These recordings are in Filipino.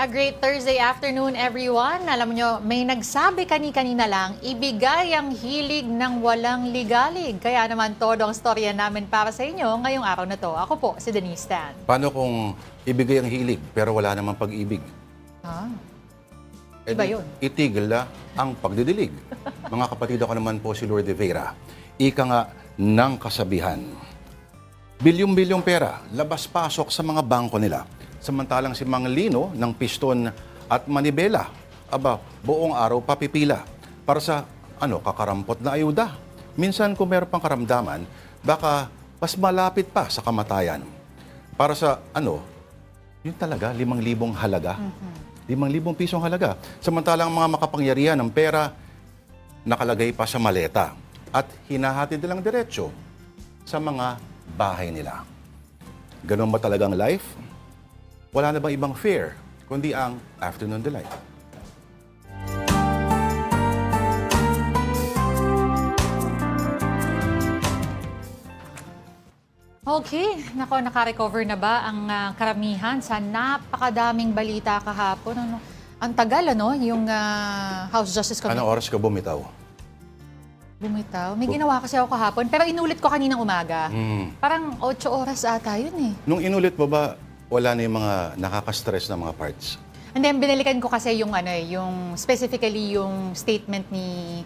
A great Thursday afternoon, everyone. Alam nyo, may nagsabi kanina lang, ibigay ang hilig ng walang ligalig. Kaya naman todo ang storya namin para sa inyo ngayong araw na to. Ako po, si Denise Tan. Paano kung ibigay ang hilig pero wala namang pag-ibig? Ah, Edi, yun. Itigil na ang pagdidilig. Mga kapatid, ako naman po si Lourdes Vera. Ika nga ng kasabihan. Bilyong-bilyong pera, labas-pasok sa mga bangko nila. Samantalang si Mang Lino ng piston at manibela, buong araw papipila para sa kakarampot na ayuda. Minsan kung meron pang karamdaman, baka mas malapit pa sa kamatayan. Para sa yun talaga, 5,000 halaga. 5,000 pisong halaga. Samantalang mga makapangyarihan ng pera, nakalagay pa sa maleta at hinahatid nilang diretsyo sa mga bahay nila. Ganun ba talagang life? Wala na bang ibang fare, kundi ang afternoon delight? Okay, nako, naka-recover na ba ang karamihan sa napakadaming balita kahapon? Ang tagal, yung House Justice Committee. Anong oras ka bumitaw? Bumitaw? May ginawa kasi ako kahapon, pero inulit ko kaninang umaga. Parang 8 oras ata yun eh. Nung inulit mo ba, wala na yung mga nakaka-stress na mga parts? And then, binalikan ko kasi yung specifically yung statement ni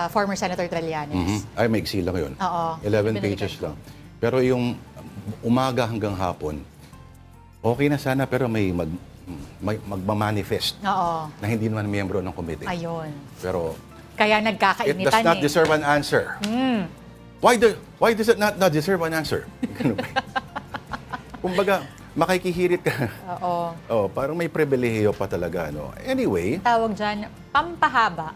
former Senator Trillanes. Ay, maiksi lang yun. Oo. 11 pages lang. Pero yung umaga hanggang hapon, okay na sana pero may magmamanifest Oo. na hindi naman miyembro ng committee. Ayun. Pero Kaya it nagkakainitan does not deserve an answer. Why does it not deserve an answer? Ganun ba? Kumbaga, makikihirit ka. Oo. Parang may pribilehiyo pa talaga. Anyway, Tawag dyan, pampahaba.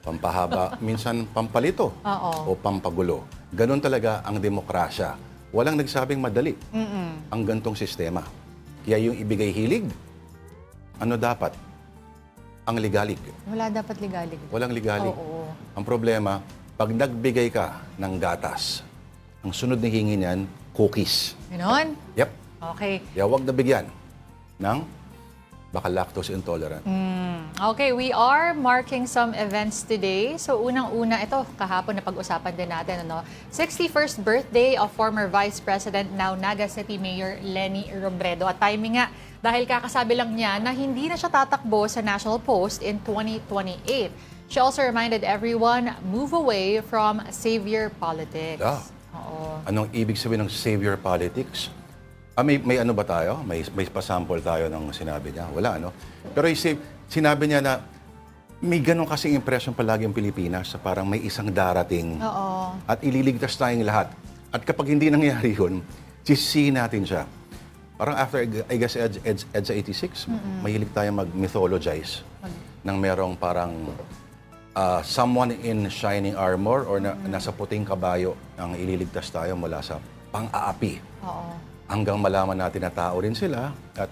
pampahaba, minsan pampalito Oo. o pampagulo. Ganon talaga ang demokrasya. Walang nagsabing madali ang gantong sistema. Kaya yung ibigay hilig, ano dapat? Ang ligalig. Wala dapat ligalig. Walang ligalig. Oo. Ang problema, pag nagbigay ka ng gatas, ang sunod na hingi niyan, cookies. Ganon? Yep. Okay. Kaya huwag na bigyan ng baka lactose intolerant. Okay, we are marking some events today. So unang-una, ito, kahapon na pag-usapan din natin, 61st birthday of former Vice President, now Naga City Mayor Leni Robredo. At timing nga, dahil kakasabi lang niya na hindi na siya tatakbo sa national post in 2028. She also reminded everyone, move away from savior politics. Oo. Anong ibig sabihin ng savior politics? May ano ba tayo? May pasample tayo ng sinabi niya? Wala, Pero sinabi niya na may ganun kasing impression palagi ang Pilipinas sa parang may isang darating Oo. at ililigtas tayong lahat. At kapag hindi nangyari yun, sisisihin natin siya. Parang after, I guess, EDSA 86, mahilig tayo mag-mythologize ng merong parang someone in shining armor or nasa puting kabayo ang ililigtas tayo mula sa pang-aapi. Oo. Hanggang malaman natin na tao rin sila. At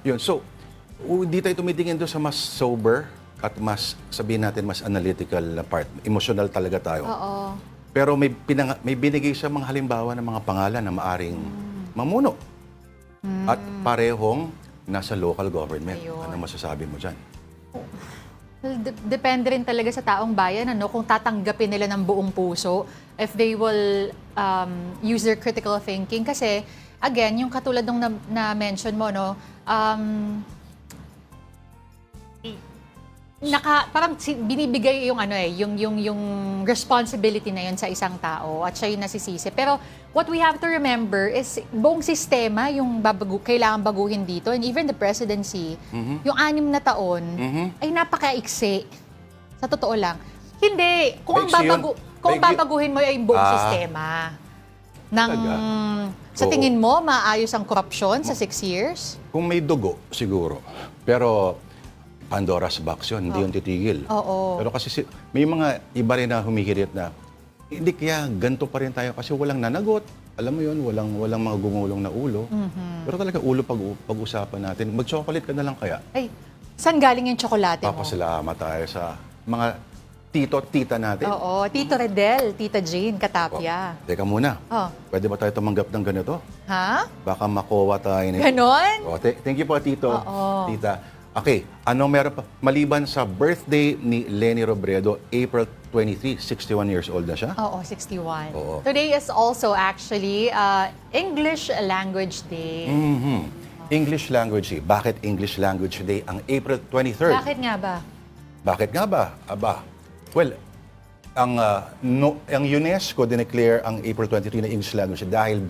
yun, so, hindi tayo tumitingin doon sa mas sober at mas, sabihin natin, mas analytical na part. Emotional talaga tayo. Oo. Pero may binigay siya mga halimbawa ng mga pangalan na maaring mamuno. At parehong nasa local government. Ayun. Ano masasabi mo dyan? Well, depende rin talaga sa taong bayan, kung tatanggapin nila ng buong puso, if they will use their critical thinking. Kasi, again, yung katulad nung na-mention mo, parang binibigay yung responsibility na yun sa isang tao at siya yung nasisisi. Pero what we have to remember is buong sistema yung kailangan baguhin dito, and even the presidency, yung 6 na taon ay napakaiksi. Sa totoo lang. Hindi. Kung ang babaguhin mo ay yung buong sistema. Sa tingin mo, maayos ang korupsyon sa 6 years? Kung may dugo, siguro. Pero Pandora's box yun, hindi yung titigil. Oo. Pero kasi may mga iba rin na humihirit na hindi kaya ganito pa rin tayo kasi walang nanagot. Alam mo yun, walang mga gumulong na ulo. Pero talaga ulo pag-usapan natin. Mag-chocolate ka na lang kaya. Ay, saan galing yung tsokolate mo? Papasalamat tayo sa mga tito-tita natin. Oo, Tito Redel, Tita Jane, Katapia. Teka muna, Oh. pwede ba tayo tumanggap ng ganito? Ha? Baka makuha tayo nito. Ganon? Thank you po, Tito. Oo. Tita. Okay, ano meron pa? Maliban sa birthday ni Leni Robredo, April 23, 61 years old na siya. Oo, 61. Oo. Today is also actually English Language Day. English Language Day. Bakit English Language Day ang April 23rd? Bakit nga ba? Bakit nga ba? Aba, well, ang UNESCO dineclare ang April 23 na English Language Day dahil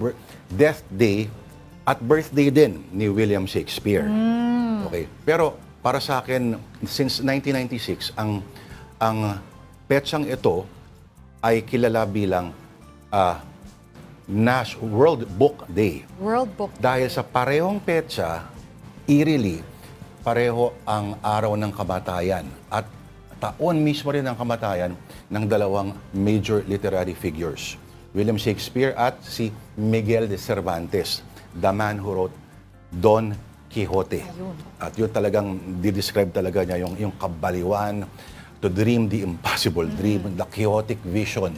death day at birthday din ni William Shakespeare. Okay. Pero para sa akin, since 1996, ang petsang ito ay kilala bilang World Book Day. World Book. Dahil sa parehong petsa, eerily, pareho ang araw ng kamatayan at taon mismo rin ng kamatayan ng dalawang major literary figures, William Shakespeare at si Miguel de Cervantes, the man who wrote Don Quixote. Ayun. At yun talagang di-describe talaga niya yung kabaliwan, to dream the impossible dream, the chaotic vision,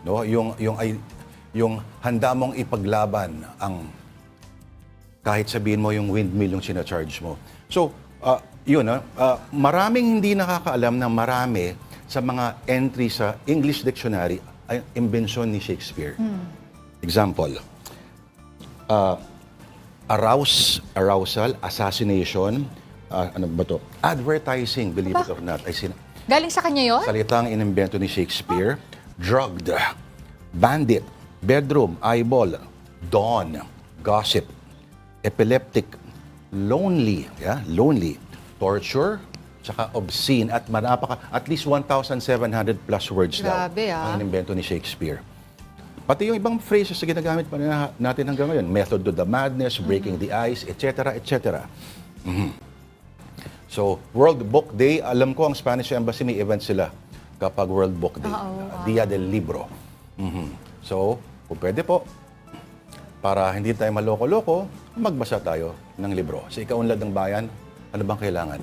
no? Yung handa mong ipaglaban ang kahit sabihin mo yung windmill yung sinacharge mo. So, maraming hindi nakakaalam na marami sa mga entry sa English Dictionary ay imbensyon ni Shakespeare. Example, arousal, assassination, ano ba to? Advertising, believe it or not, ay Galing sa kanya yon? salitang inimbento ni Shakespeare. Drugged, bandit, bedroom, eyeball, dawn, gossip, epileptic, lonely, lonely, torture, tsaka obscene, at at least 1,700 plus words Grabe, daw ang inimbento ni Shakespeare. Pati yung ibang phrases na ginagamit pa natin hanggang ngayon, method to the madness, breaking the ice, etc., etc. So, World Book Day, alam ko ang Spanish Embassy may event sila kapag World Book Day. Dia del Libro. So, kung pwede po, para hindi tayo maloko-loko, magbasa tayo ng libro. Sa ikaunlad ng bayan, ano bang kailangan?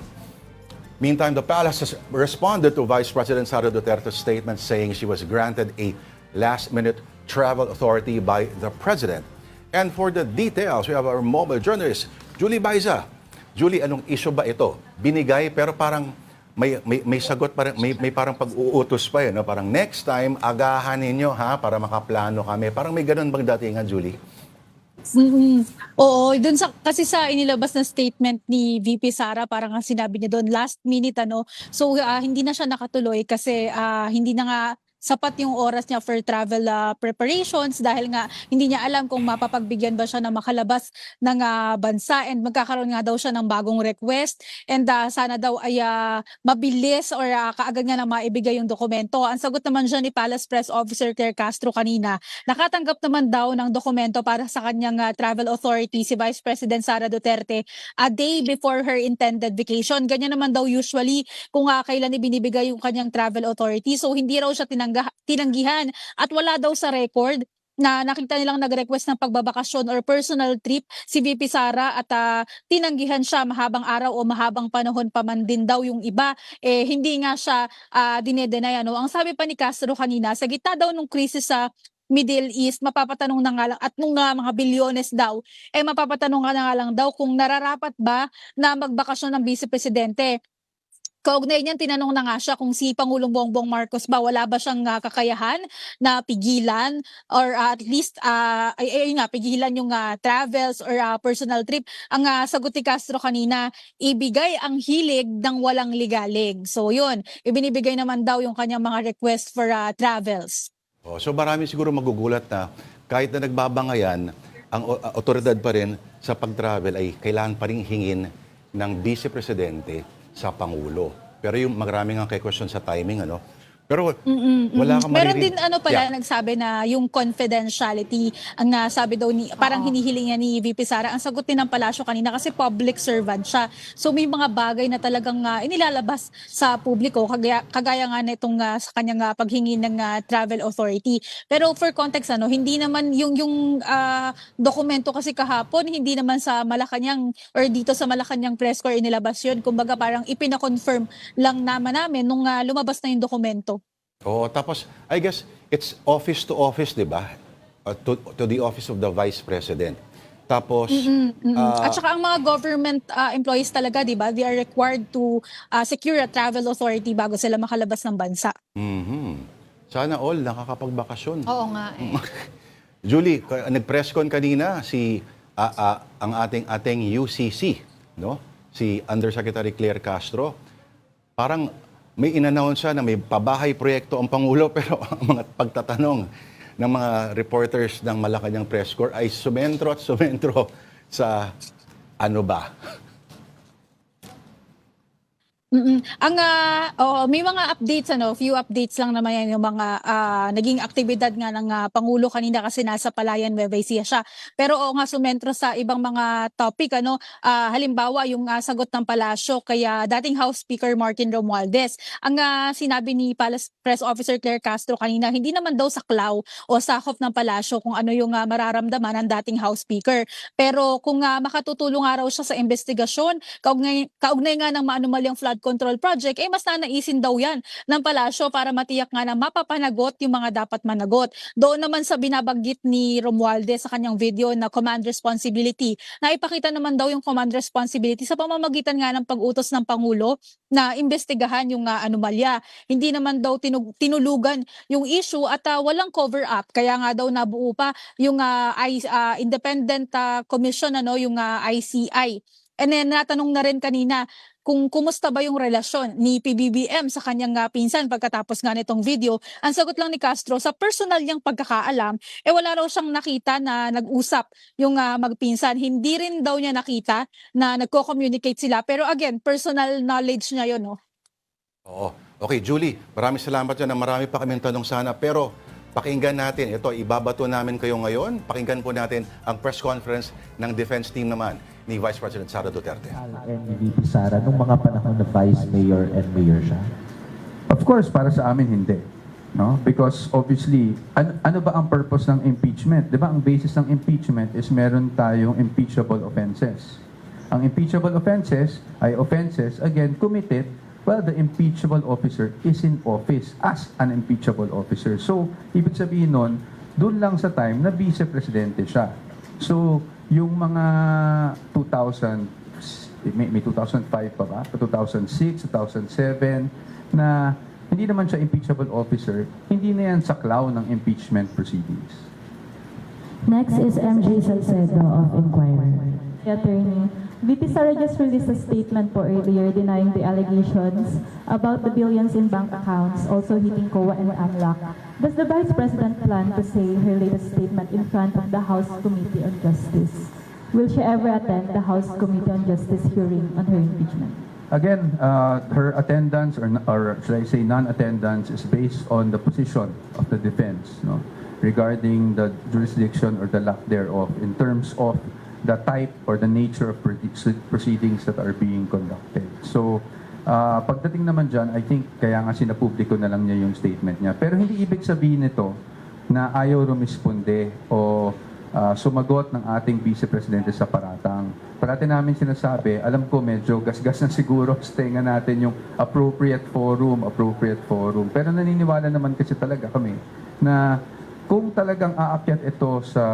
Meantime, the palace has responded to Vice President Sara Duterte's statement saying she was granted a last-minute travel authority by the President. And for the details, we have our mobile journalist, Julie Baiza. Julie, anong issue ba ito? Binigay pero parang may sagot, may parang pag-uutos pa no? Parang next time, agahan ninyo para makaplano kami. Parang may ganun bang datingan, Julie? Oo, dun kasi sa inilabas na statement ni VP Sara, parang ang sinabi niya doon last minute So hindi na siya nakatuloy kasi hindi na nga sapat yung oras niya for travel preparations dahil nga hindi niya alam kung mapapagbigyan ba siya na makalabas ng bansa, and magkakaroon nga daw siya ng bagong request, and sana daw ay mabilis or kaagad nga na maibigay yung dokumento. Ang sagot naman dyan ni Palace Press Officer Claire Castro kanina, nakatanggap naman daw ng dokumento para sa kanyang travel authority si Vice President Sara Duterte a day before her intended vacation. Ganyan naman daw usually kung kailan ibinibigay yung kanyang travel authority. So hindi raw siya tinanggihan at wala daw sa record na nakita nilang nag-request ng pagbabakasyon or personal trip si VP Sara at tinanggihan siya mahabang araw o mahabang panahon pa man din daw yung iba. Hindi nga siya dinedenay. Ang sabi pa ni Castro kanina, sa gitna daw ng krisis sa Middle East, mapapatanong na nga lang at nung mga bilyones daw, mapapatanong nga lang daw kung nararapat ba na magbakasyon ng Vice Presidente. Kaugnay niyan, tinanong na nga siya kung si Pangulong Bongbong Marcos ba wala ba siyang kakayahan na pigilan or at least pigilan yung travels or personal trip. Ang sagot ni Castro kanina, ibigay ang hilig ng walang ligalig. So yun, ibinibigay naman daw yung kanyang mga request for travels. So marami siguro magugulat na kahit na nagbabangayan, ang otoridad pa rin sa pag-travel ay kailangan pa rin hingin ng Vice Presidente sa Pangulo. Pero yung maraming ang question sa timing, Pero wala kang Meron maririnig. din nagsabi na yung confidentiality ang sabi daw ni parang hinihiling niya ni VP Sara. Ang sagot din ng palasyo kanina kasi public servant siya. So may mga bagay na talagang inilalabas sa publiko kagaya nga nitong sa kanyang paghingi ng travel authority. Pero for context hindi naman yung dokumento kasi kahapon hindi naman sa Malacanang or dito sa Malacanang press corps inilabas yun. Kumbaga parang ipina-confirm lang naman namin nung lumabas na yung dokumento. Oo, tapos I guess it's office to office, di ba? To the office of the Vice President. Tapos, At saka ang mga government employees talaga, di ba, they are required to secure a travel authority bago sila makalabas ng bansa. sana all nakakapagbakasyon. Oo nga eh. Julie, nag-press con kanina ang ating UCC, no? Si Undersecretary Claire Castro. Parang may in-announce siya na may pabahay proyekto ang Pangulo pero ang mga pagtatanong ng mga reporters ng Malacanang Press Corps ay sumentro sa ano ba? Ang may mga updates few updates lang naman yan yung mga naging aktibidad nga ng Pangulo kanina kasi nasa Palayan, Nueva Ecija siya. Pero nga sumentro sa ibang mga topic halimbawa yung sagot ng palasyo kaya dating House Speaker Martin Romualdez. Ang sinabi ni Palace Press Officer Claire Castro kanina, hindi naman daw saklaw o sakop ng palasyo kung ano yung mararamdaman ng dating House Speaker. Pero kung makatutulong nga raw siya sa investigasyon, kaugnay nga ng maanumalyang flood control project, mas nanaisin daw yan ng palasyo para matiyak nga na mapapanagot yung mga dapat managot. Doon naman sa binabanggit ni Romualdez sa kanyang video na command responsibility, na ipakita naman daw yung command responsibility sa pamamagitan nga ng pag-utos ng Pangulo na imbestigahan yung anomalya. Hindi naman daw tinulugan yung issue at walang cover up. Kaya nga daw nabuo pa yung Independent Commission, yung ICI. And then natanong na rin kanina kung kumusta ba yung relasyon ni PBBM sa kanyang pinsan pagkatapos nga nitong video. Ang sagot lang ni Castro, sa personal niyang pagkakaalam, wala raw siyang nakita na nag-usap yung magpinsan. Hindi rin daw niya nakita na nagko-communicate sila. Pero again, personal knowledge niya yun, no? Oo. Okay, Julie, maraming salamat dyan. Marami pa kaming tanong sana. Pero pakinggan natin. Ito, ibabato namin kayo ngayon. Pakinggan po natin ang press conference ng defense team naman ni Vice President Sara Duterte. And ni VP Sara, nung mga panahon na Vice Mayor and Mayor siya? Of course, para sa amin hindi. No? Because obviously, ano ba ang purpose ng impeachment? Di ba ang basis ng impeachment is meron tayong impeachable offenses. Ang impeachable offenses ay offenses, again, committed while the impeachable officer is in office as an impeachable officer. So, ibig sabihin nun, doon lang sa time na vice-presidente siya. So, yung mga 2000, may 2005 pa ba? 2006, 2007, na hindi naman siya impeachable officer, hindi na yan saklaw ng impeachment proceedings. Next is MJ Salcedo of Inquirer. Attorney, VP Sara just released a statement po earlier denying the allegations about the billions in bank accounts also hitting COA and AMLAC. Does the Vice President plan to say her latest statement in front of the House Committee on Justice? Will she ever attend the House Committee on Justice hearing on her impeachment? Again, her attendance or should I say non-attendance is based on the position of the defense, no, regarding the jurisdiction or the lack thereof in terms of the type or the nature of proceedings that are being conducted. So, pagdating naman dyan, I think kaya nga sinapubliko na lang niya yung statement niya. Pero hindi ibig sabihin nito na ayaw rumisponde o sumagot ng ating vice-presidente sa paratang. Parati namin sinasabi, alam ko medyo gasgas na siguro sa tenga natin yung appropriate forum. Pero naniniwala naman kasi talaga kami na kung talagang aakyat ito sa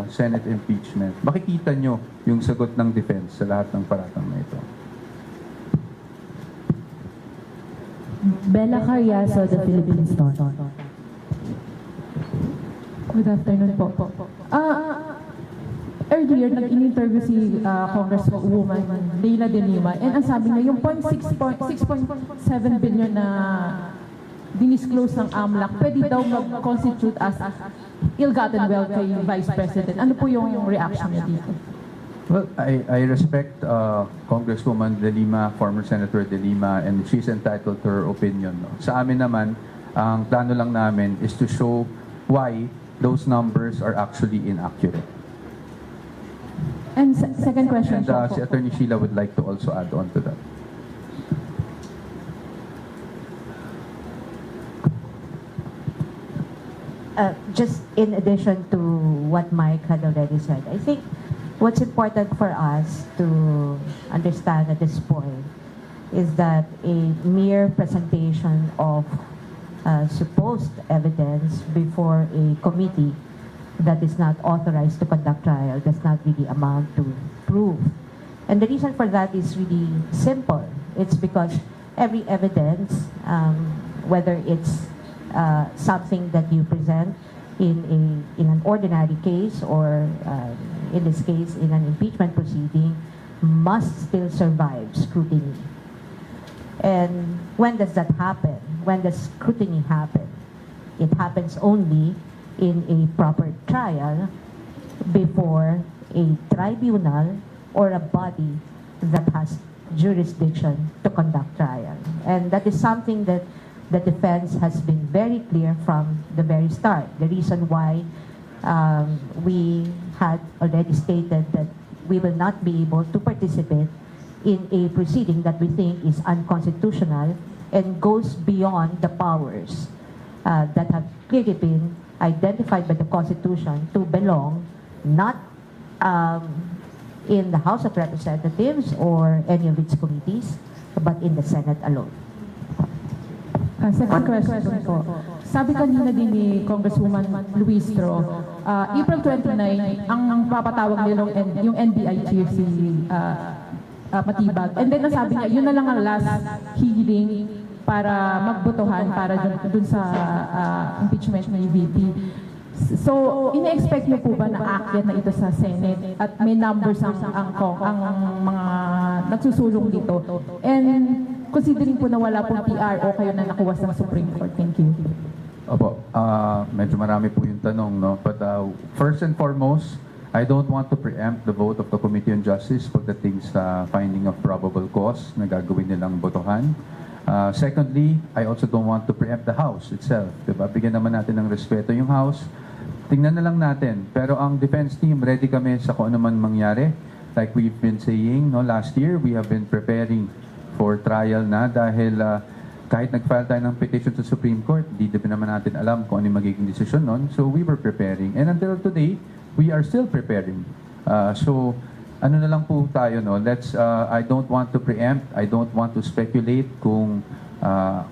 Senate impeachment, makikita nyo yung sagot ng defense sa lahat ng paratang na ito. Bella Carriazo, The Philippine Star. Good afternoon po. Earlier, nag-interview si Congresswoman Leila De Lima and ang sabi niya, yung 6.7 billion na dinisclose ng AMLAC, pwede daw mag-constitute as ill-gotten wealth kay Vice President. Ano po yung reaction niya dito? Well, I respect Congresswoman De Lima, former Senator De Lima, and she's entitled to her opinion. No? Sa amin naman, ang plano lang namin is to show why those numbers are actually inaccurate. And second question And po. si Attorney Sheila would like to also add on to that. Just in addition to what Mike had already said, I think what's important for us to understand at this point is that a mere presentation of supposed evidence before a committee that is not authorized to conduct trial does not really amount to proof. And the reason for that is really simple. It's because every evidence, whether it's something that you present in an ordinary case or in this case in an impeachment proceeding, must still survive scrutiny. And when does that happen? When does scrutiny happen? It happens only in a proper trial before a tribunal or a body that has jurisdiction to conduct trial. And that is something that the defense has been very clear from the very start. The reason why we had already stated that we will not be able to participate in a proceeding that we think is unconstitutional and goes beyond the powers that have clearly been identified by the Constitution to belong not in the House of Representatives or any of its committees, but in the Senate alone. Second question po. Sabi kanina din ni Congresswoman Luistro, April 29, ang papatawag nila yung NBI chief si Matibag. And then nasabi niya, yun na lang ang last hearing para magbotohan para dun sa impeachment ni VP. So, ina-expect niyo po ba na aakyat na ito sa Senate at may numbers ang mga nagsusulong dito? And considering po na wala pong PRO kayo na nakuha sa Supreme Court. Thank you. Opo, medyo marami po yung tanong, no? But first and foremost, I don't want to preempt the vote of the Committee on Justice pagdating sa finding of probable cause na gagawin nilang botohan. Secondly, I also don't want to preempt the House itself. Diba? Bigyan naman natin ng respeto yung House. Tingnan na lang natin. Pero ang defense team, ready kami sa kung ano man mangyari. Like we've been saying, no, last year, we have been preparing for trial na dahil kahit nag-file tayo ng petition sa Supreme Court, di naman natin alam kung ano yung magiging desisyon nun. So we were preparing. And until today, we are still preparing. So ano na lang po tayo, no? I don't want to preempt, I don't want to speculate kung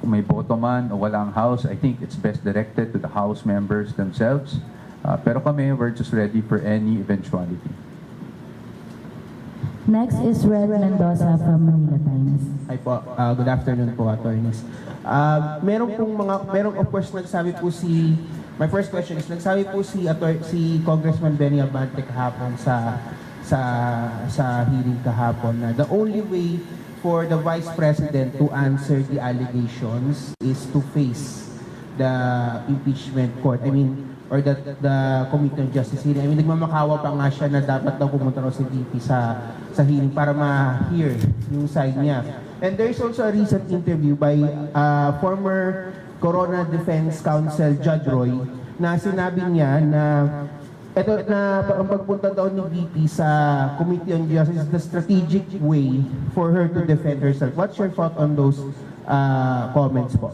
may boto man o walang House. I think it's best directed to the House members themselves. Pero kami, we're just ready for any eventuality. Next is Red Mendoza from Manila Times. Hi po, good afternoon po, attorneys. Merong of course nagsabi po my first question is, nagsabi po si Congressman Benny Abante kahapon sa hearing kahapon na the only way for the Vice President to answer the allegations is to face the impeachment court. I mean, or the Committee on Justice hearing. I mean, nagmamakawa pa nga siya na dapat daw pumunta raw si VP sa hearing para ma-hear yung side niya. And there is also a recent interview by former Corona Defense Counsel Judge Roy na sinabi niya na ang pagpunta daw ni VP sa Committee on Justice is the strategic way for her to defend herself. What's your thought on those comments po?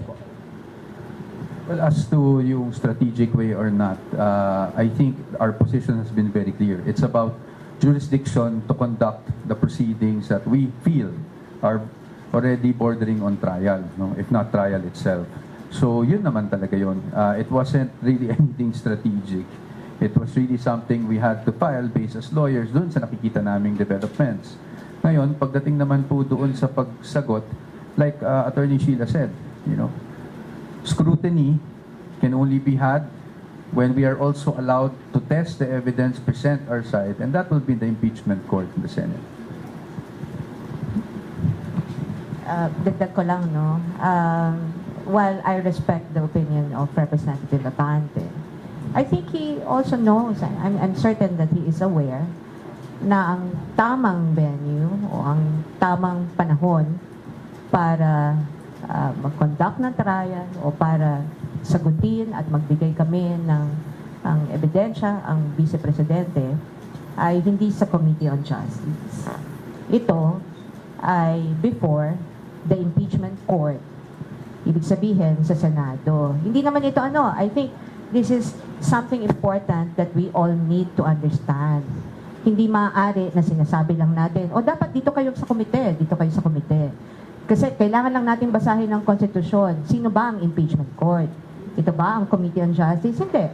Well, as to yung strategic way or not, I think our position has been very clear. It's about jurisdiction to conduct the proceedings that we feel are already bordering on trial, no? If not trial itself. So yun naman talaga yun. It wasn't really anything strategic. It was really something we had to file based as lawyers dun sa nakikita naming developments. Ngayon, pagdating naman po doon sa pagsagot, like Attorney Sheila said, you know, scrutiny can only be had when we are also allowed to test the evidence, present our side, and that will be the impeachment court in the Senate. Dagdag ko lang, no? While I respect the opinion of Representative Abante, I think he also knows, I'm certain that he is aware na ang tamang venue o ang tamang panahon para mag-conduct ng trial o para sagutin at magbigay kami ng ang ebidensya, ang Vice Presidente, ay hindi sa Committee on Justice. Ito ay before the impeachment court. Ibig sabihin sa Senado. Hindi naman ito I think this is something important that we all need to understand. Hindi maaari na sinasabi lang natin, dapat dito kayo sa komite, dito kayo sa komite. Kasi kailangan lang natin basahin ng konstitusyon. Sino ba ang impeachment court? Ito ba ang Committee on Justice? Hindi.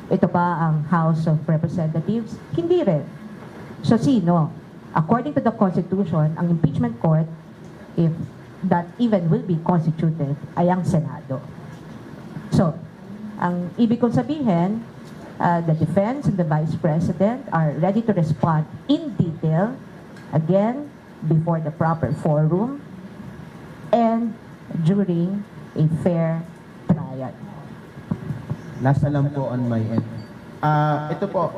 Ito ba ang House of Representatives? Hindi rin. So sino? According to the Constitution, ang impeachment court, if that even will be constituted, ay ang Senado. So, ang ibig kong sabihin, the defense and the Vice President are ready to respond in detail, again, before the proper forum, and during a fair trial. Nasa lang po on my end. Ito po,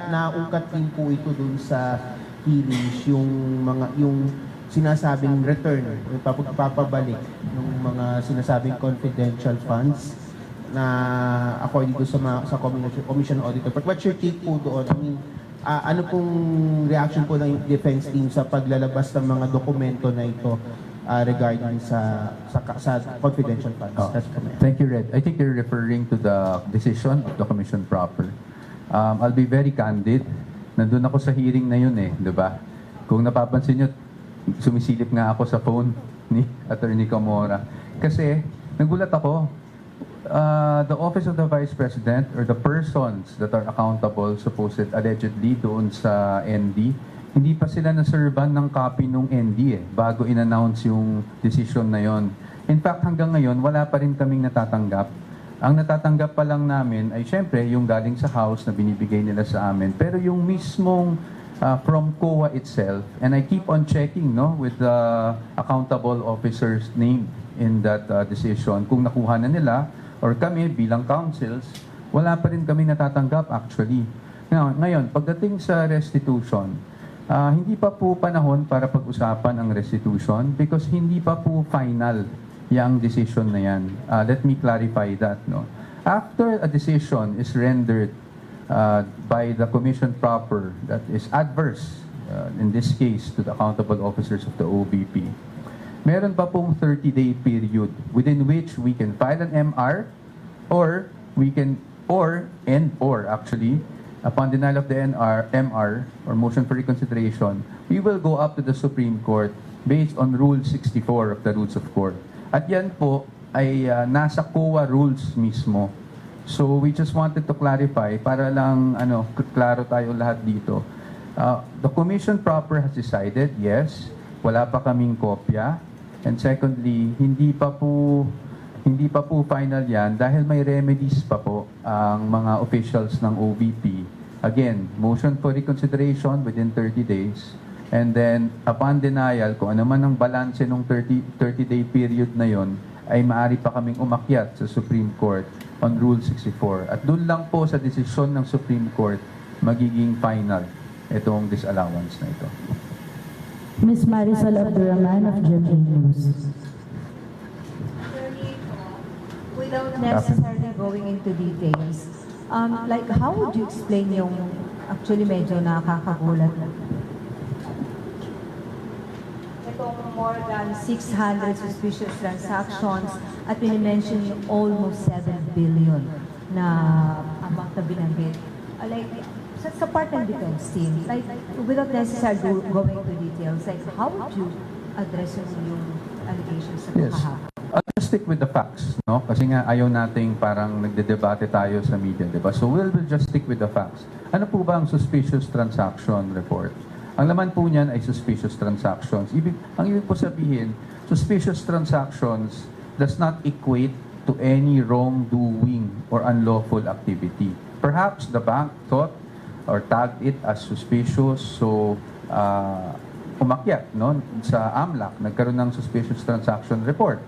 naukat din po ito dun sa hearings, yung sinasabing return, yung papabalik ng mga sinasabing confidential funds na according to sa Commission Auditor. But what's your take po doon? I mean, ano pong reaction po ng defense team sa paglalabas ng mga dokumento na ito regarding sa confidential funds? That's for me. Thank you, Red. I think you're referring to the decision of the Commission proper. I'll be very candid. Nandun ako sa hearing na yun di ba? Kung napapansin nyo, sumisilip nga ako sa phone ni Attorney Camora. Kasi, nagulat ako. The Office of the Vice President or the persons that are accountable, allegedly, doon sa ND, hindi pa sila naservan ng copy nung ND bago in-announce yung decision na yon. In fact, hanggang ngayon, wala pa rin kaming natatanggap. Ang natatanggap pa lang namin ay syempre yung galing sa House na binibigay nila sa amin. Pero yung mismong from COA itself, and I keep on checking with the accountable officer's name in that decision, kung nakuha na nila or kami bilang councils, wala pa rin kami natatanggap actually. Ngayon, pagdating sa restitution, hindi pa po panahon para pag-usapan ang restitution because hindi pa po final yung decision na yan. Let me clarify that. After a decision is rendered by the Commission proper that is adverse, in this case, to the accountable officers of the OBP, meron pa pong 30-day period within which we can file an MR or we can, or actually, upon denial of the MR or motion for reconsideration, we will go up to the Supreme Court based on Rule 64 of the Rules of Court. At yan po ay nasa COA rules mismo. So we just wanted to clarify para lang klaro tayo lahat dito. The Commission proper has decided, yes, wala pa kaming kopya. And secondly, hindi pa po final yan dahil may remedies pa po ang mga officials ng OVP. Again, motion for reconsideration within 30 days. And then, upon denial, kung ano man ang balanse ng 30-day period na yon, ay maaari pa kaming umakyat sa Supreme Court on Rule 64. At doon lang po sa desisyon ng Supreme Court, magiging final itong disallowance na ito. Ms. Marisol Abdurrahman of GMA News. Without necessarily going into details, like how would you explain yung actually medyo nakakagulat na itong more than 600 suspicious transactions at we-mention yung almost 7 billion na amount na binanggit. Like, sa part ng defense team, like, without necessarily going into details, like, how would you address yung allegations sa Yes. kahapon? I'll stick with the facts, Kasi nga ayaw nating parang nagdedebate tayo sa media, di ba? So we'll just stick with the facts. Ano po ba ang suspicious transaction report? Ang laman po niyan ay suspicious transactions. Ang ibig po sabihin, suspicious transactions does not equate to any wrongdoing or unlawful activity. Perhaps the bank thought or tagged it as suspicious, so umakyat sa AMLAC, nagkaroon ng suspicious transaction report.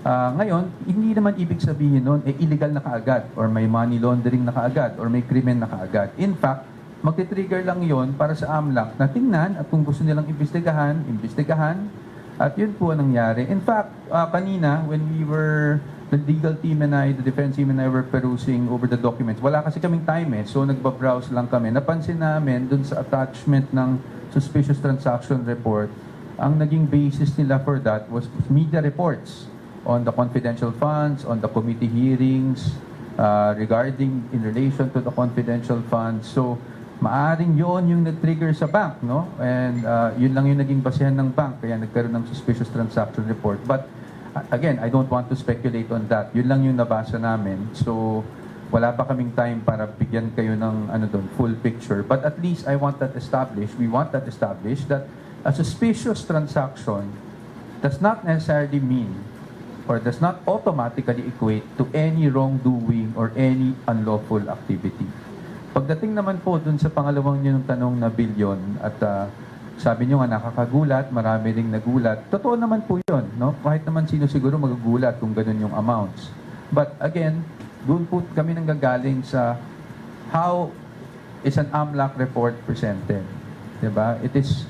Ngayon, hindi naman ibig sabihin nun, illegal na kaagad, or may money laundering na kaagad, or may krimen na kaagad. In fact, magti-trigger lang yon para sa AMLAC na tingnan at kung gusto nilang imbestigahan, at yun po ang nangyari. In fact, kanina, when we were, the legal team and I, the defense team and I were perusing over the documents, wala kasi kaming time so nagbabrowse lang kami. Napansin namin dun sa attachment ng suspicious transaction report, ang naging basis nila for that was media reports on the confidential funds, on the committee hearings, regarding in relation to the confidential funds. So, Maaring yon yung nag-trigger sa bank, no? And yun lang yung naging basehan ng bank, kaya nagkaroon ng suspicious transaction report. But again, I don't want to speculate on that. Yun lang yung nabasa namin. So, wala pa kaming time para bigyan kayo ng full picture. But at least we want that established that a suspicious transaction does not necessarily mean or does not automatically equate to any wrongdoing or any unlawful activity. Pagdating naman po dun sa pangalawang nyo ng tanong na bilyon at sabi nyo nga nakakagulat, marami ring nagulat. Totoo naman po yun, no? Kahit naman sino siguro magugulat kung ganun yung amounts. But again, doon po kami nanggagaling sa how is an AMLAC report presented. Diba? It is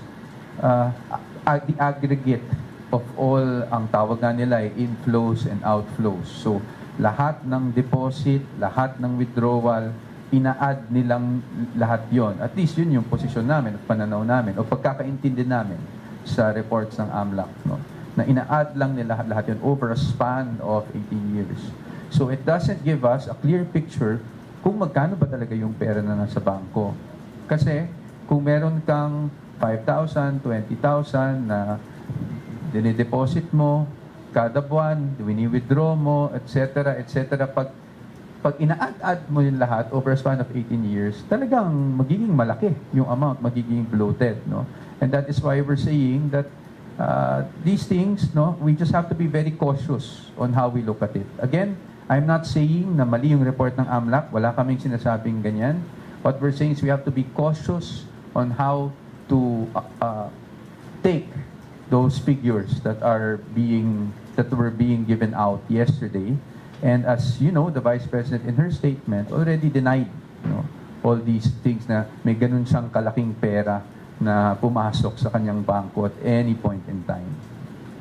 the aggregate of all, ang tawag nga nila ay inflows and outflows. So, lahat ng deposit, lahat ng withdrawal, ina-add nilang lahat yon. At least yun yung posisyon namin at pananaw namin o pagkakaintindi namin sa reports ng AMLAC. No? Na ina-add lang nila lahat yun over a span of 18 years. So it doesn't give us a clear picture kung magkano ba talaga yung pera na nasa bangko. Kasi kung meron kang 5,000, 20,000 na dinideposit mo kada buwan, wini-withdraw mo, etc., etc., pag ina-add mo yung lahat over a span of 18 years, talagang magiging malaki yung amount, magiging bloated, no? And that is why we're saying that these things, no, we just have to be very cautious on how we look at it. Again, I'm not saying na mali yung report ng AMLAC, wala kaming sinasabing ganyan. What we're saying is we have to be cautious on how to take those figures that were being given out yesterday. And as you know, the Vice President in her statement already denied, all these things na may ganun siyang kalaking pera na pumasok sa kanyang bangko at any point in time.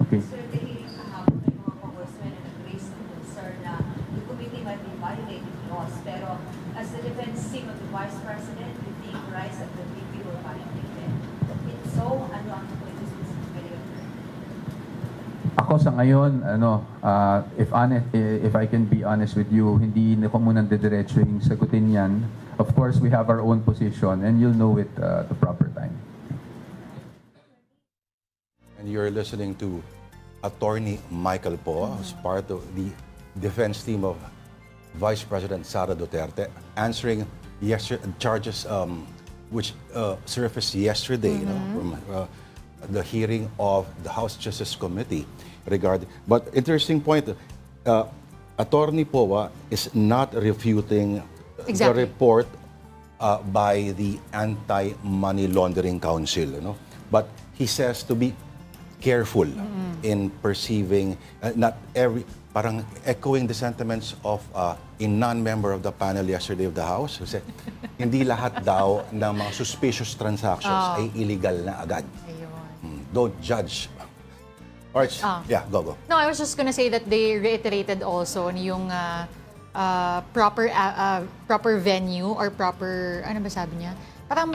Okay. Sir, the hearing kahapon may mga congressmen na nag-raise ng concern na the committee might be violating laws. Pero as the defense team of the Vice President, you think rise at the VP will violate them. If so, ano ang pwede specifically occur? Ako sa ngayon, if I can be honest with you, hindi ko muna didiretso yung sagutin yan. Of course, we have our own position and you'll know it at the proper time. And you're listening to Attorney Michael Po, who's part of the defense team of Vice President Sara Duterte, answering charges which surfaced yesterday from the hearing of the House Justice Committee regarding. But interesting point, Attorney Poa is not refuting the report by the Anti-Money Laundering Council, but he says to be careful in perceiving, parang echoing the sentiments of a non-member of the panel yesterday of the House, who said, hindi lahat daw ng mga suspicious transactions ay illegal na agad. Don't judge. All right, yeah, go. No, I was just gonna say that they reiterated also yung proper venue or proper, ano ba sabi niya? Parang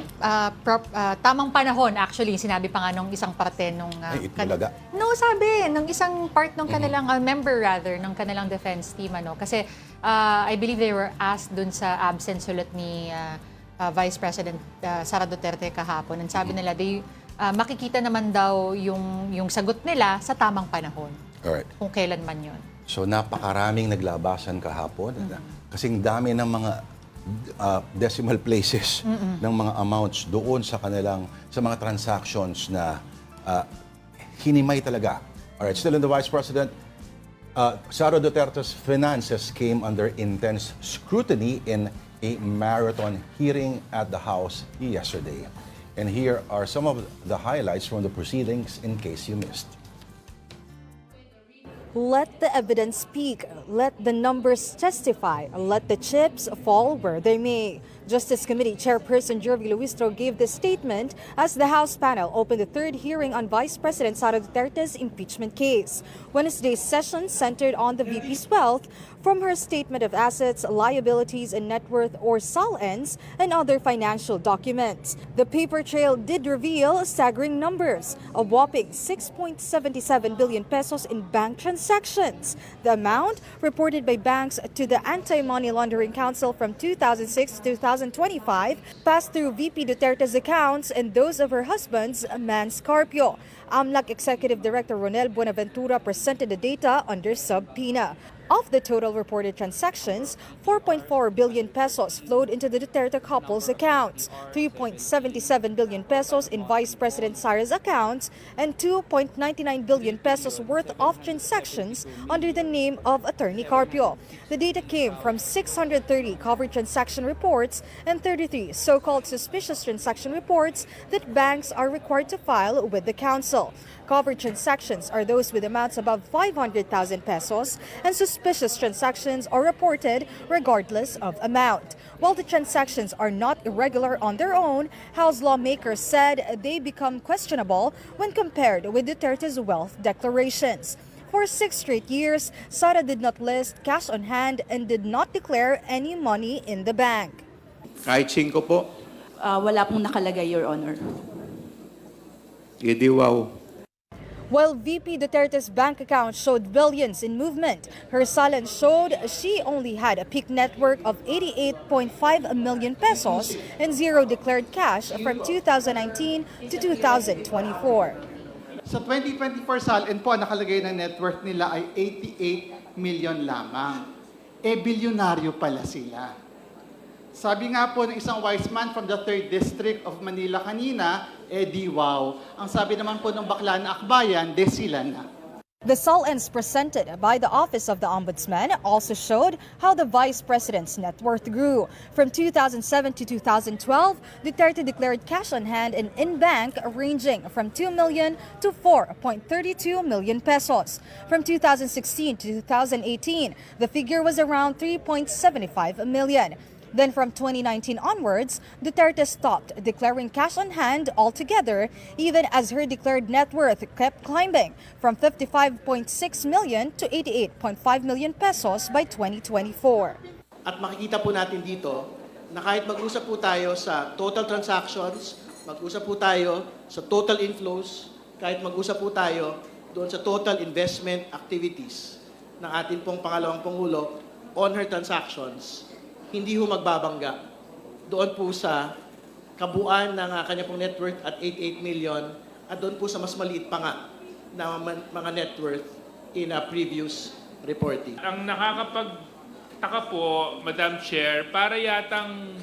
tamang panahon, actually, sinabi pa nga nung isang parte nung... No, sabi, nung isang part nung kanilang, member rather, ng kanilang defense team, Kasi I believe they were asked dun sa absence ulit ni Vice President Sara Duterte kahapon. And sabi nila, makikita naman daw yung sagot nila sa tamang panahon. Alright. Kung kailan man yun. So napakaraming naglabasan kahapon. Kasing dami ng mga decimal places ng mga amounts doon sa mga transactions na hinimay talaga. Alright, still in the Vice President, Sara Duterte's finances came under intense scrutiny in a marathon hearing at the House yesterday. And here are some of the highlights from the proceedings in case you missed. Let the evidence speak. Let the numbers testify. Let the chips fall where they may. Justice Committee Chairperson Jervy Luistro gave this statement as the House panel opened the third hearing on Vice President Sara Duterte's impeachment case. Wednesday's session centered on the VP's wealth, from her statement of assets, liabilities, and net worth or SALNs, and other financial documents. The paper trail did reveal staggering numbers, a whopping 6.77 billion pesos in bank transactions. The amount reported by banks to the Anti-Money Laundering Council from 2006 to 2009 2025 passed through VP Duterte's accounts and those of her husband's Mans Carpio. AMLAC Executive Director Ronel Buenaventura presented the data under subpoena. Of the total reported transactions, 4.4 billion pesos flowed into the Duterte couple's accounts, 3.77 billion pesos in Vice President Sara's accounts, and 2.99 billion pesos worth of transactions under the name of Attorney Carpio. The data came from 630 covered transaction reports and 33 so-called suspicious transaction reports that banks are required to file with the council. Covered transactions are those with amounts above 500,000 pesos, and suspicious transactions are reported regardless of amount. While the transactions are not irregular on their own, House lawmakers said they become questionable when compared with Duterte's wealth declarations. For 6 straight years, Sara did not list cash on hand and did not declare any money in the bank. Kahit 5 po, Wala pong nakalagay, Your Honor. edi wow. While VP Duterte's bank account showed billions in movement, her silence showed she only had a peak net worth of 88.5 million pesos and zero declared cash from 2019 to 2024. Sa 2024 salin po, nakalagay na net worth nila ay 88 million lamang. Bilyonaryo pala sila. Sabi nga po ng isang wise man from the 3rd District of Manila kanina, di wow. Ang sabi naman po ng bakla na akbayan, sila na. The SALNs presented by the Office of the Ombudsman also showed how the Vice President's net worth grew. From 2007 to 2012, Duterte declared cash on hand and in-bank ranging from 2 million to 4.32 million pesos. From 2016 to 2018, the figure was around 3.75 million. Then from 2019 onwards, Duterte stopped declaring cash on hand altogether, even as her declared net worth kept climbing from 55.6 million to 88.5 million pesos by 2024. At makikita po natin dito na kahit mag-usap po tayo sa total transactions, mag-usap po tayo sa total inflows, kahit mag-usap po tayo doon sa total investment activities ng ating pong pangalawang Pangulo on her transactions, hindi ho magbabangga doon po sa kabuuan ng kanya pong net worth at 88 million at doon po sa mas maliit pa nga na mga net worth in a previous reporting. Ang nakakapagtaka po, Madam Chair, para yatang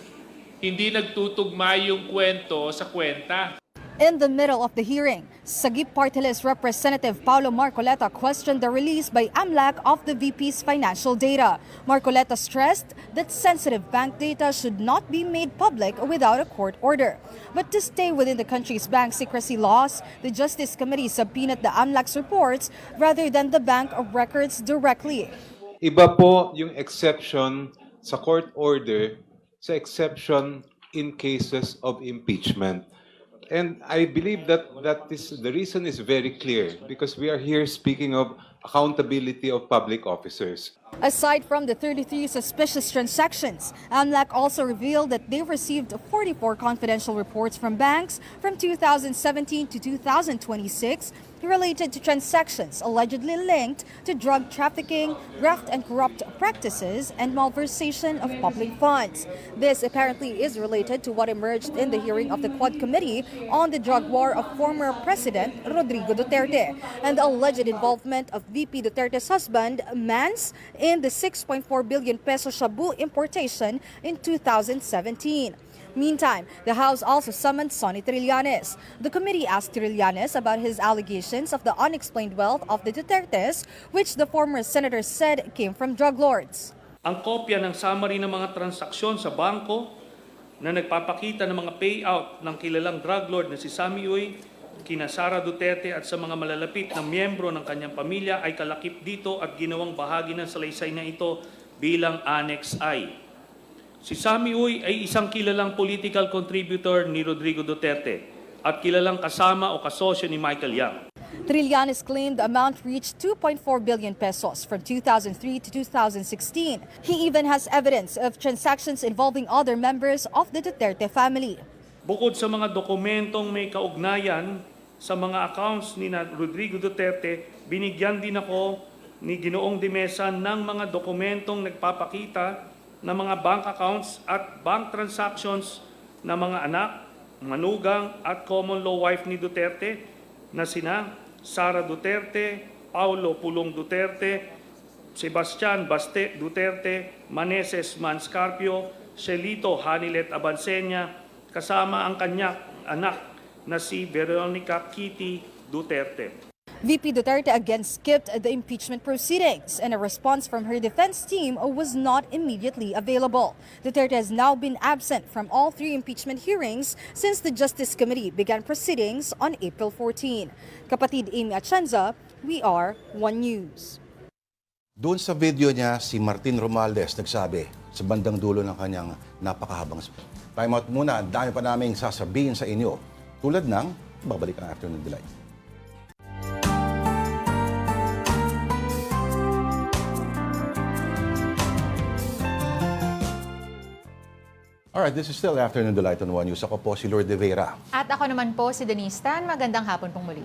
hindi nagtutugma yung kwento sa kwenta. In the middle of the hearing, Sagip Party List Representative Paulo Marcoleta questioned the release by AMLAC of the VP's financial data. Marcoleta stressed that sensitive bank data should not be made public without a court order. But to stay within the country's bank secrecy laws, the Justice Committee subpoenaed the AMLAC's reports rather than the bank records directly. Iba po yung exception sa court order sa exception in cases of impeachment. And I believe that the reason is very clear because we are here speaking of accountability of public officers. Aside from the 33 suspicious transactions, AMLAC also revealed that they received 44 confidential reports from banks from 2017 to 2026 related to transactions allegedly linked to drug trafficking, graft and corrupt practices, and malversation of public funds. This apparently is related to what emerged in the hearing of the Quad Committee on the drug war of former President Rodrigo Duterte and the alleged involvement of VP Duterte's husband, Mans, in the 6.4 billion peso shabu importation in 2017. Meantime, the House also summoned Sonny Trillanes. The committee asked Trillanes about his allegations of the unexplained wealth of the Dutertes, which the former senator said came from drug lords. Ang kopya ng summary ng mga transaksyon sa bangko na nagpapakita ng mga payout ng kilalang drug lord na si Sammy Uy, kina Sara Duterte at sa mga malalapit na miyembro ng kanyang pamilya ay kalakip dito at ginawang bahagi ng salaysay na ito bilang Annex I. Si Sammy Uy ay isang kilalang political contributor ni Rodrigo Duterte at kilalang kasama o kasosyo ni Michael Yang. Trillanes claimed the amount reached 2.4 billion pesos from 2003 to 2016. He even has evidence of transactions involving other members of the Duterte family. Bukod sa mga dokumentong may kaugnayan sa mga accounts ni Rodrigo Duterte, binigyan din ako ni Ginoong Dimesa ng mga dokumentong nagpapakita ng mga bank accounts at bank transactions ng mga anak, manugang at common law wife ni Duterte na sina Sara Duterte, Paulo Pulong Duterte, Sebastian Baste Duterte, Maneses Manscarpio, Celito Hanilet Abansenya, kasama ang kanyang anak na si Veronica Kitty Duterte. VP Duterte again skipped the impeachment proceedings, and a response from her defense team was not immediately available. Duterte has now been absent from all 3 impeachment hearings since the Justice Committee began proceedings on April 14. Kapatid Amy Atienza, we are One News. Doon sa video niya, si Martin Romualdez nagsabi sa bandang dulo ng kanyang napakahabang time out muna. Ang dami pa naming sasabihin sa inyo. Tulad ng, babalik ang Afternoon Delight. Alright, this is still Afternoon Delight on One News. Ako po si Lord De Vera. At ako naman po si Denise Tan. Magandang hapon pong muli.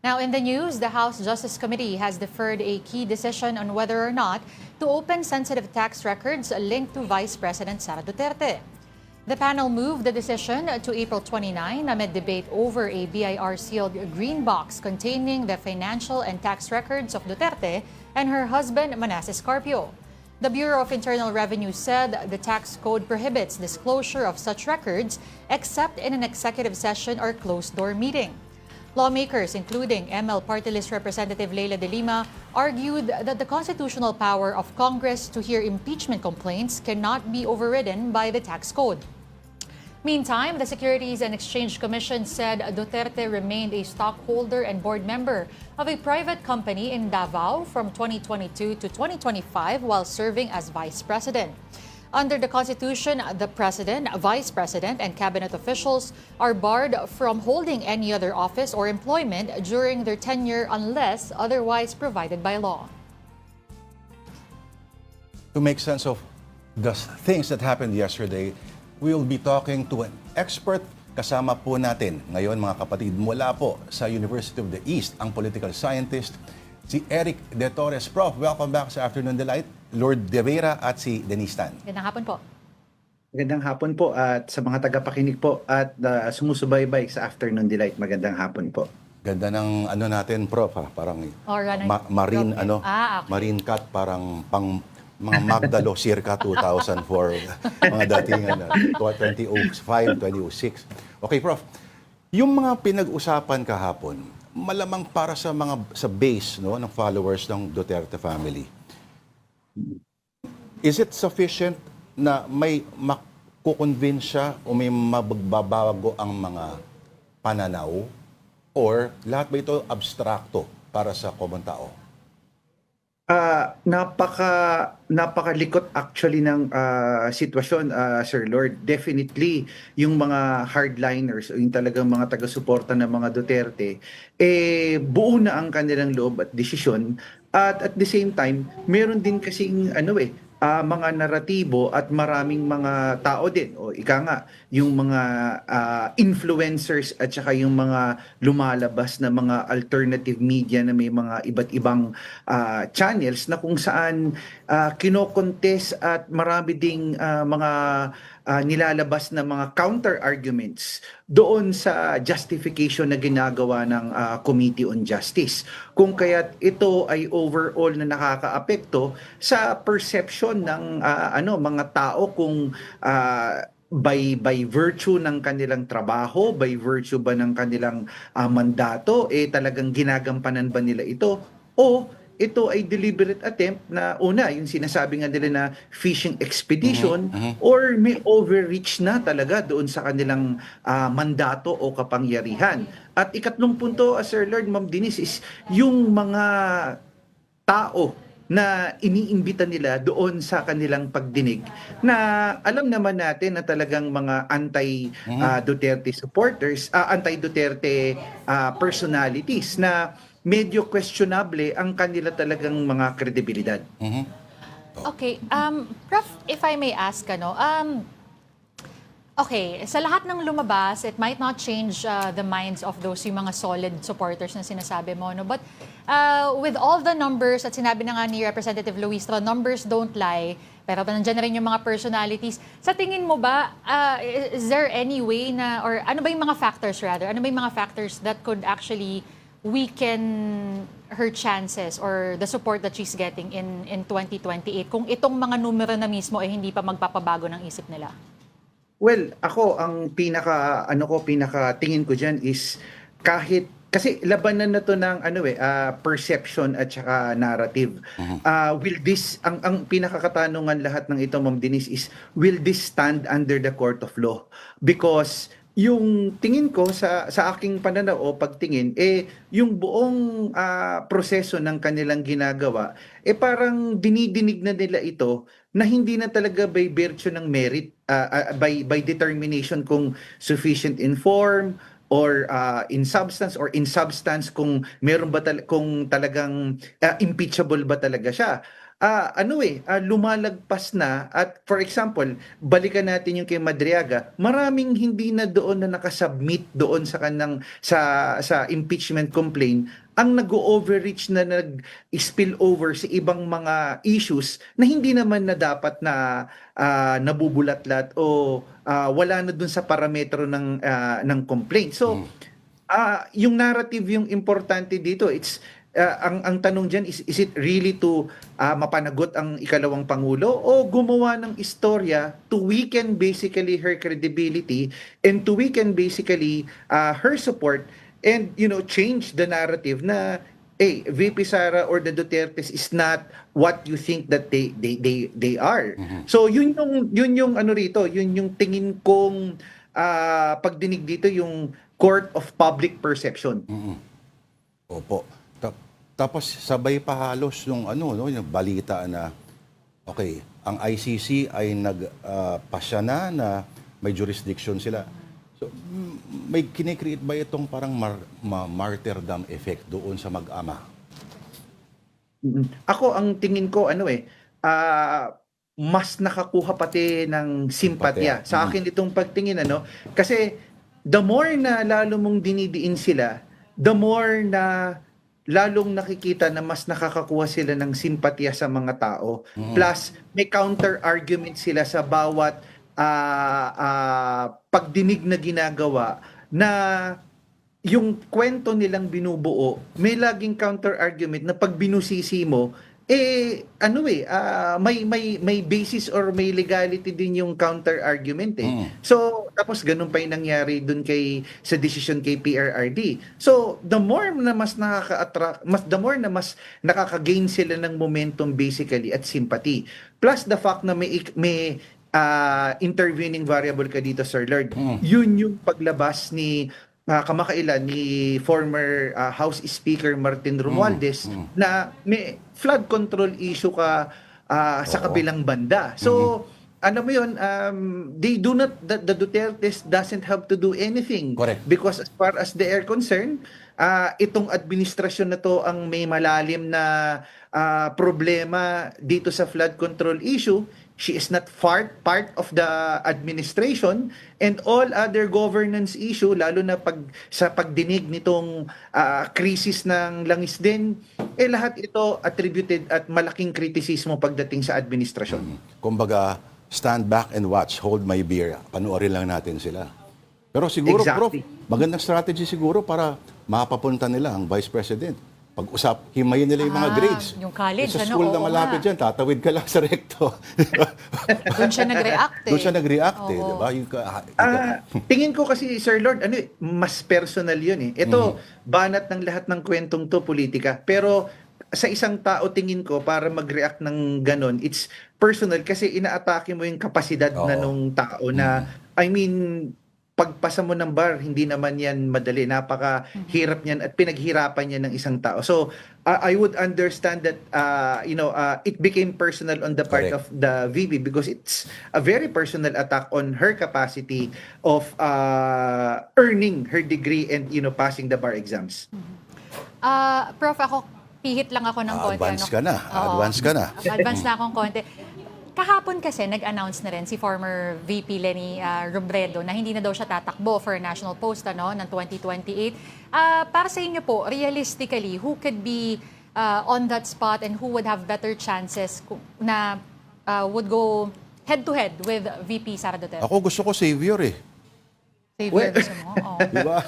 Now in the news, the House Justice Committee has deferred a key decision on whether or not to open sensitive tax records linked to Vice President Sara Duterte. The panel moved the decision to April 29 amid debate over a BIR-sealed green box containing the financial and tax records of Duterte and her husband Manasseh Carpio. The Bureau of Internal Revenue said the tax code prohibits disclosure of such records except in an executive session or closed-door meeting. Lawmakers, including ML Party List Representative Leila de Lima, argued that the constitutional power of Congress to hear impeachment complaints cannot be overridden by the tax code. Meantime, the Securities and Exchange Commission said Duterte remained a stockholder and board member of a private company in Davao from 2022 to 2025 while serving as vice president. Under the Constitution, the president, vice president, and cabinet officials are barred from holding any other office or employment during their tenure unless otherwise provided by law. To make sense of the things that happened yesterday, we will be talking to an expert. Kasama po natin ngayon mga kapatid mula po sa University of the East, ang political scientist, si Eric De Torres. Prof, welcome back sa Afternoon Delight. Lord De Vera at si Denise Tan. Magandang hapon po. Magandang hapon po at sa mga tagapakinig po at sumusubaybay sa Afternoon Delight. Magandang hapon po. Ganda ng ano natin, Prof, ha? Parang marine, okay. Marine cut, parang pang mga Magdalo circa 2004, mga dating 2005, 2006. Okay, Prof. Yung mga pinag-usapan kahapon, malamang para sa base ng followers ng Duterte family. Is it sufficient na may makukonvince siya o may magbabago ang mga pananaw? Or lahat ba ito abstrakto para sa common tao? Napakalikot actually ng sitwasyon, Sir Lord. Definitely, yung mga hardliners o yung talagang mga taga-suporta ng mga Duterte, buo na ang kanilang loob at desisyon. At the same time, meron din kasing mga naratibo at maraming mga tao din o ika nga yung mga influencers at saka yung mga lumalabas na mga alternative media na may mga iba't ibang channels na kung saan kinokontes at marami ding mga nilalabas na mga counter arguments doon sa justification na ginagawa ng Committee on Justice. Kung kaya't ito ay overall na nakakaapekto sa perception ng mga tao kung by virtue ng kanilang trabaho, by virtue ba ng kanilang mandato, talagang ginagampanan ba nila ito o ito ay deliberate attempt na yung sinasabi nga nila na fishing expedition or may overreach na talaga doon sa kanilang mandato o kapangyarihan. At ikatlong punto, Sir Lord, Ma'am Denise, is yung mga tao na iniimbita nila doon sa kanilang pagdinig na alam naman natin na talagang mga anti-Duterte supporters, anti-Duterte personalities na medyo questionable ang kanila talagang mga kredibilidad. Okay, Prof, if I may ask, Okay, sa lahat ng lumabas, it might not change the minds of those yung mga solid supporters na sinasabi mo, no? But with all the numbers, at sinabi na nga ni Representative Luistro, numbers don't lie, pero nandiyan na rin yung mga personalities. Sa tingin mo ba, is there any way na, or ano ba yung mga factors rather, ano ba yung mga factors that could actually weaken her chances or the support that she's getting in 2028 kung itong mga numero na mismo ay hindi pa magpapabago ng isip nila? Well, ako ang pinaka tingin ko diyan is kahit kasi labanan na to ng perception at saka narrative. Will this ang pinakakatanungan lahat ng ito, Ma'am Denise, is will this stand under the court of law? Because yung tingin ko sa aking pananaw o pagtingin yung buong proseso ng kanilang ginagawa parang dinidinig na nila ito na hindi na talaga by virtue ng merit by determination kung sufficient in form or in substance kung meron ba kung talagang impeachable ba talaga siya. Lumalagpas na at for example, balikan natin yung kay Madriaga, maraming hindi na doon na nakasubmit doon sa kanang sa impeachment complaint ang nag-overreach na nag-spill over sa ibang mga issues na hindi naman na dapat na nabubulatlat o wala na dun sa parametro ng complaint. So, yung narrative yung importante dito. It's ang tanong diyan is it really to mapanagot ang ikalawang pangulo o gumawa ng istorya to weaken basically her credibility and to weaken basically her support and change the narrative na VP Sara or the Dutertes is not what you think that they are. So yun yung rito, yun yung tingin kong pagdinig dito yung court of public perception. Opo. Tapos sabay pa halos yung yung balita na ang ICC ay nagpasya na may jurisdiction sila. So may kinikreate ba itong parang martyrdom effect doon sa mag-ama? Ako ang tingin ko mas nakakuha pati ng simpatya sa akin itong pagtingin kasi the more na lalo mong dinidiin sila, the more na lalong nakikita na mas nakakakuha sila ng simpatya sa mga tao. Plus, may counter-argument sila sa bawat pagdinig na ginagawa na yung kwento nilang binubuo, may laging counter-argument na pag binusisi mo, may basis or may legality din yung counter-argument So, tapos ganun pa yung nangyari dun sa decision kay PRRD. So, the more na mas nakaka-attract, the more na mas nakaka-gain sila ng momentum basically at sympathy. Plus the fact na may intervening variable ka dito, Sir Lord. Yun yung paglabas ni kamakailan ni former House Speaker Martin Romualdez na may flood control issue ka sa kabilang banda. So, mo yun, the Dutertes doesn't have to do anything. Correct. Because as far as they are concerned, itong administrasyon na to ang may malalim na problema dito sa flood control issue. She is not part of the administration and all other governance issue, lalo na sa pagdinig nitong krisis ng langis din, lahat ito attributed at malaking kritisismo pagdating sa administrasyon. Kumbaga, stand back and watch, hold my beer. Panuorin lang natin sila. Pero siguro, Exactly. Prof, magandang strategy siguro para mapapunta nila ang Vice President. Pag-usap, himayin nila yung mga grades. Yung college, sa school na malapit dyan, tatawid ka lang sa recto. Doon siya nag-react Doon siya nag-react diba? Tingin ko kasi, Sir Lord, mas personal yun Ito, banat ng lahat ng kwentong to, politika. Pero sa isang tao, tingin ko, para mag-react ng ganon, it's personal kasi inaatake mo yung kapasidad na nung tao na, pagpasa mo ng bar, hindi naman yan madali. Napakahirap niyan at pinaghirapan niya ng isang tao. So, I would understand that, it became personal on the part of the VP because it's a very personal attack on her capacity of earning her degree and, passing the bar exams. Prof, pihit lang ako ng konti. Advance ka na. Advance na akong konti. Kahapon kasi nag-announce na rin si former VP Leni Robredo na hindi na daw siya tatakbo for a national post ng 2028. Para sa inyo po, realistically, who could be on that spot and who would have better chances na would go head-to-head with VP Sara Duterte? Ako gusto ko savior eh. Savior gusto mo? Oo. Diba?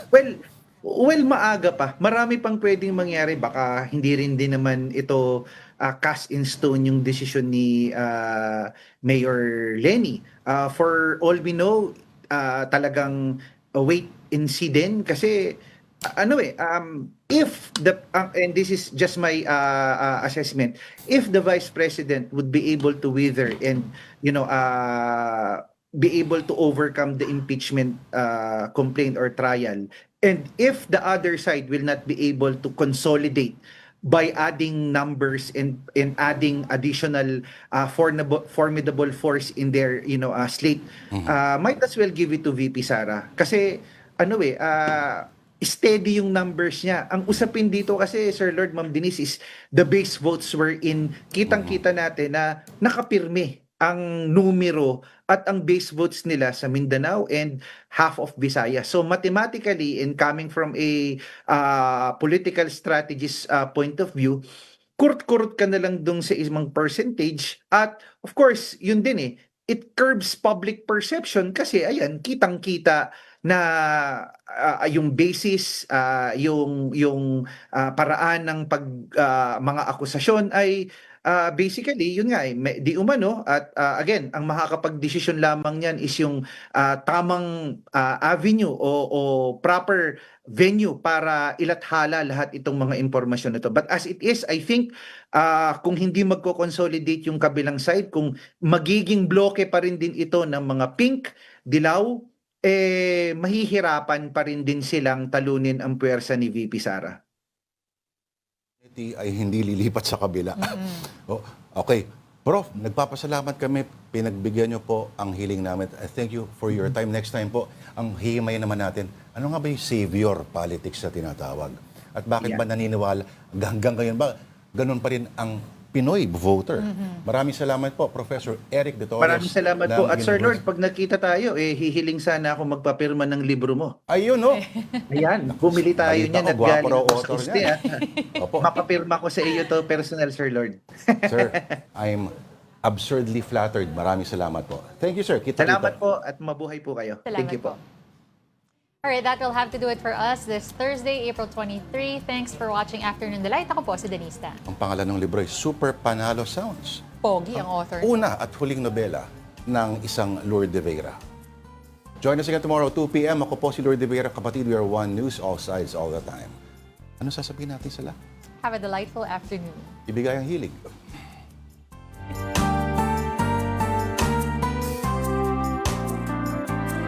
Well, maaga pa. Marami pang pwedeng mangyari. Baka hindi rin din naman ito cast in stone yung desisyon ni Mayor Leni. For all we know, talagang wait and see din kasi if and this is just my assessment, if the Vice President would be able to wither and be able to overcome the impeachment complaint or trial, and if the other side will not be able to consolidate by adding numbers and adding additional formidable force in their slate, might as well give it to VP Sara kasi steady yung numbers niya. Ang usapin dito kasi, Sir Lord, Ma'am Denise, is the base votes were in, kitang-kita natin na nakapirme ang numero at ang base votes nila sa Mindanao and half of Visayas. So mathematically, and coming from a political strategist point of view, kurut-kurut ka na lang dun sa isang percentage at of course, yun din it curbs public perception kasi ayan, kitang-kita na yung basis, yung paraan ng mga akusasyon ay basically yun nga di umano at again ang makakapagdesisyon lamang niyan is yung tamang avenue o proper venue para ilathala lahat itong mga impormasyon na to. But as it is, I think kung hindi magko-consolidate yung kabilang side, kung magiging bloke pa rin din ito ng mga pink, dilaw, mahihirapan pa rin din silang talunin ang puwersa ni VP Sara. Ay hindi lilipat sa kabila. Okay. Prof, nagpapasalamat kami. Pinagbigyan nyo po ang hiling namin. I thank you for your time. Next time po, ang hihimay naman natin, ano nga ba yung savior politics na tinatawag? At bakit ba naniniwala hanggang ngayon ba ganun pa rin ang Pinoy voter? Maraming salamat po, Professor Eric De Torres. Maraming salamat po. At Sir Lord, pag nakita tayo, hihiling sana ako magpapirma ng libro mo. Ayun, no? Ayan, bumili tayo niyan at galing ako sa uste. Opo. Mapapirma ko sa iyo to personal, Sir Lord. Sir, I'm absurdly flattered. Maraming salamat po. Thank you, sir. Kita-kita. Salamat po at mabuhay po kayo. Thank you po. Alright, that will have to do it for us this Thursday, April 23. Thanks for watching Afternoon Delight. Ako po si Denista. Ang pangalan ng libro ay Super Panalo Sounds. Pogi ang author. Una at huling nobela ng isang Lourdes de Vera. Join us again tomorrow, 2 p.m. Ako po si Lourdes de Vera, kapatid. We are one news, all sides, all the time. Ano sasabihin natin sila? Have a delightful afternoon. Ibigay ang hilig.